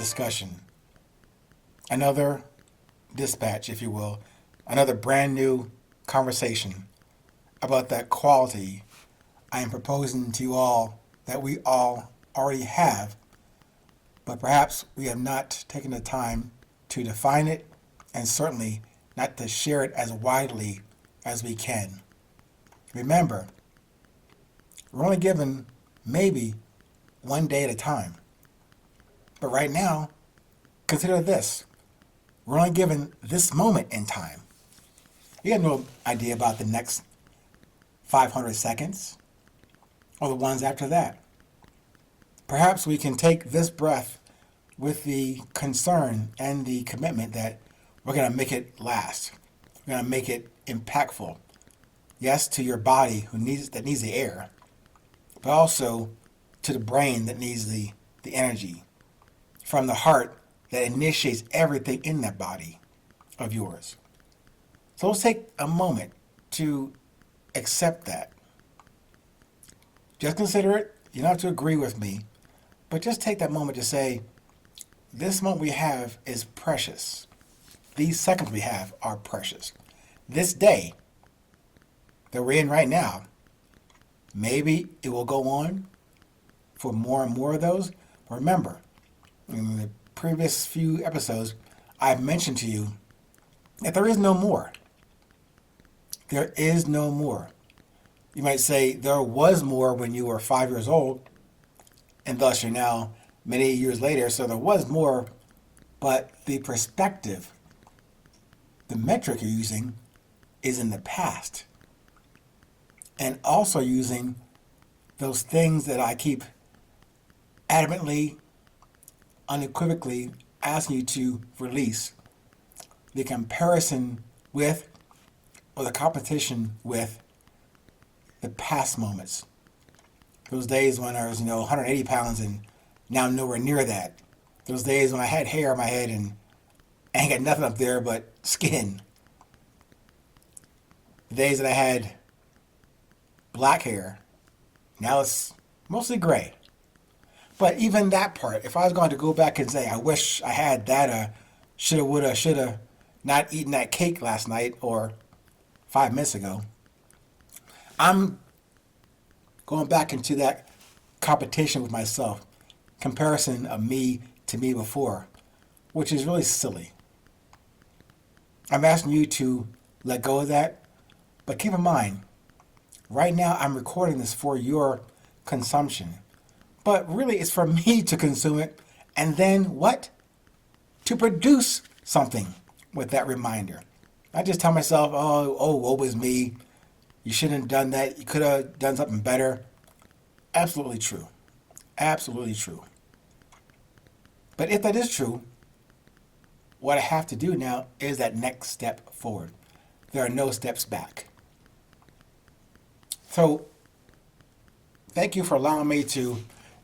discussion, another dispatch, if you will, another brand new conversation about that quality I am proposing to you all that we all already have, but perhaps we have not taken the time to define it and certainly not to share it as widely as we can. Remember, we're only given maybe one day at a time. But right now, consider this. We're only given this moment in time. You have no idea about the next 500 seconds or the ones after that. Perhaps we can take this breath with the concern and the commitment that we're going to make it last. We're going to make it impactful. Yes, to your body that needs the air, but also to the brain that needs the energy, from the heart that initiates everything in that body of yours. So let's take a moment to accept that. Just consider it. You don't have to agree with me, but just take that moment to say, this moment we have is precious. These seconds we have are precious. This day that we're in right now, maybe it will go on for more and more of those. Remember, in the previous few episodes, I've mentioned to you that there is no more. There is no more. You might say there was more when you were 5 years old, and thus you're now many years later, so there was more, but the perspective, the metric you're using, is in the past. And also using those things that I keep adamantly, unequivocally asking you to release. The comparison with, or the competition with, the past moments. Those days when I was, 180 pounds and now I'm nowhere near that. Those days when I had hair on my head and I ain't got nothing up there but skin. The days that I had black hair, now it's mostly gray. But even that part, if I was going to go back and say, I wish I had that, shoulda, woulda, shoulda, not eaten that cake last night or 5 minutes ago, I'm going back into that competition with myself, comparison of me to me before, which is really silly. I'm asking you to let go of that, but keep in mind, right now I'm recording this for your consumption, but really it's for me to consume it, and then what? To produce something with that reminder. I just tell myself, oh, woe is me. You shouldn't have done that. You could have done something better. Absolutely true. Absolutely true. But if that is true, what I have to do now is that next step forward. There are no steps back. So, thank you for allowing me to,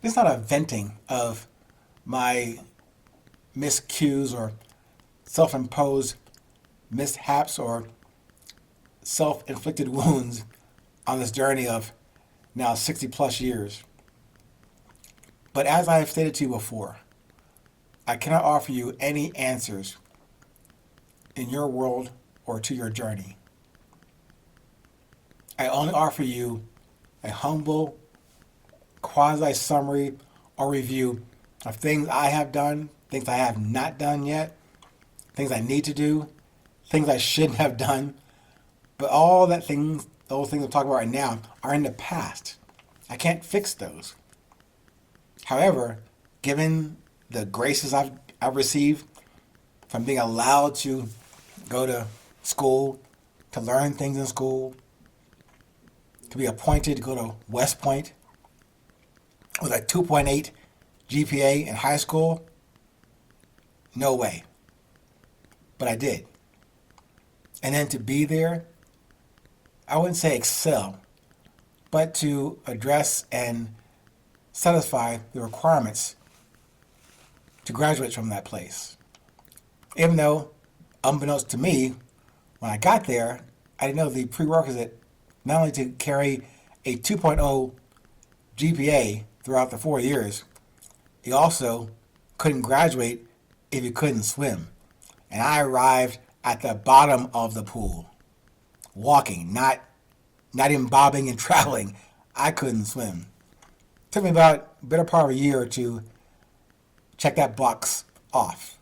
it's not a venting of my miscues or self-imposed mishaps or self-inflicted wounds on this journey of now 60 plus years. But as I have stated to you before, I cannot offer you any answers in your world or to your journey. I only offer you a humble quasi-summary or review of things I have done, things I have not done yet, things I need to do, things I shouldn't have done. But all those things I'm talking about right now are in the past. I can't fix those. However, given the graces I've received from being allowed to go to school, to learn things in school, to be appointed to go to West Point with a 2.8 GPA in high school, no way. But I did. And then to be there, I wouldn't say excel, but to address and satisfy the requirements to graduate from that place. Even though, unbeknownst to me, when I got there, I didn't know the prerequisite not only to carry a 2.0 GPA throughout the 4 years, you also couldn't graduate if you couldn't swim. And I arrived at the bottom of the pool, walking, not even bobbing and traveling. I couldn't swim. It took me about a better part of a year to check that box off.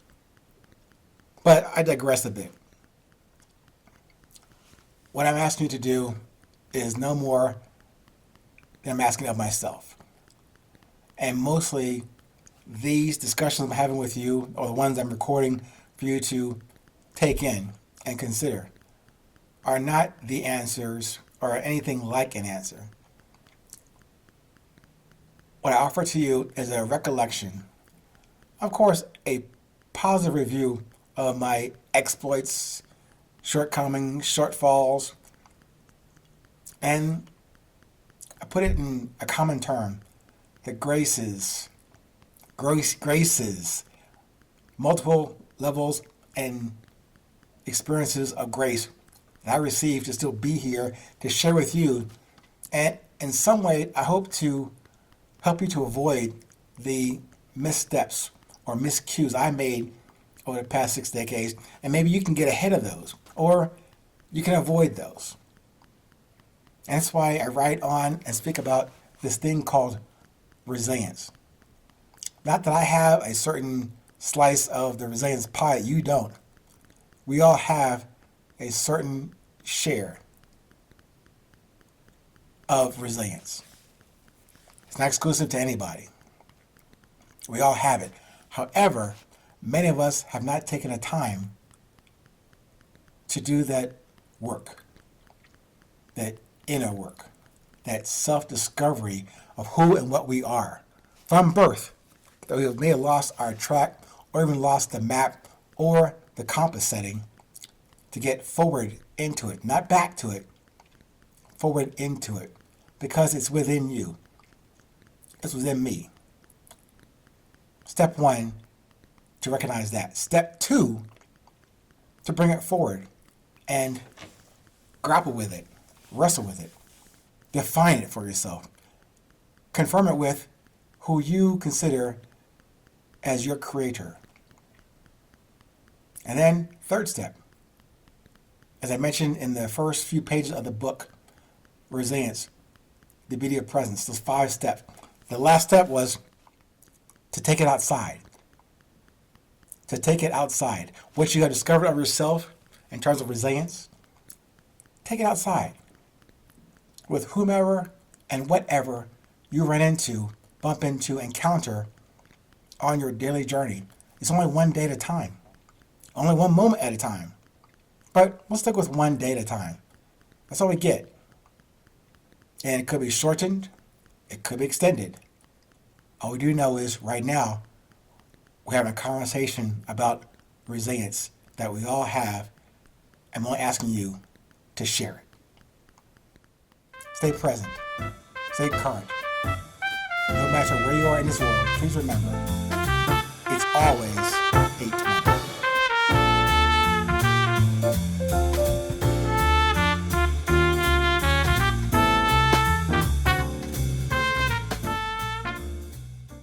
But I digress a bit. What I'm asking you to do is no more than I'm asking of myself. And mostly these discussions I'm having with you, or the ones I'm recording for you to take in and consider, are not the answers or anything like an answer. What I offer to you is a recollection, of course, a positive review of my exploits, shortcomings, shortfalls, and I put it in a common term, the graces, multiple levels and experiences of grace that I received to still be here to share with you. And in some way, I hope to help you to avoid the missteps or miscues I made over the past 6 decades. And maybe you can get ahead of those, or you can avoid those. And that's why I write on and speak about this thing called resilience. Not that I have a certain slice of the resilience pie, you don't. We all have a certain share of resilience. It's not exclusive to anybody. We all have it. However, many of us have not taken the time to do that work, that inner work, that self-discovery of who and what we are from birth, that we may have lost our track or even lost the map or the compass setting to get forward into it, not back to it, forward into it, because it's within you. It's within me. Step 1, to recognize that. Step 2, to bring it forward and grapple with it, wrestle with it, define it for yourself, confirm it with who you consider as your creator. And then, third step, as I mentioned in the first few pages of the book, Resilience, the Beauty of Presence, those 5 steps. The last step was to take it outside. To take it outside. What you have discovered of yourself in terms of resilience, take it outside. With whomever and whatever you run into, bump into, encounter on your daily journey. It's only one day at a time. Only one moment at a time. But we'll stick with one day at a time. That's all we get. And it could be shortened. It could be extended. All we do know is right now, we're having a conversation about resilience that we all have. I'm only asking you to share it. Stay present. Stay current. No matter where you are in this world, please remember, it's always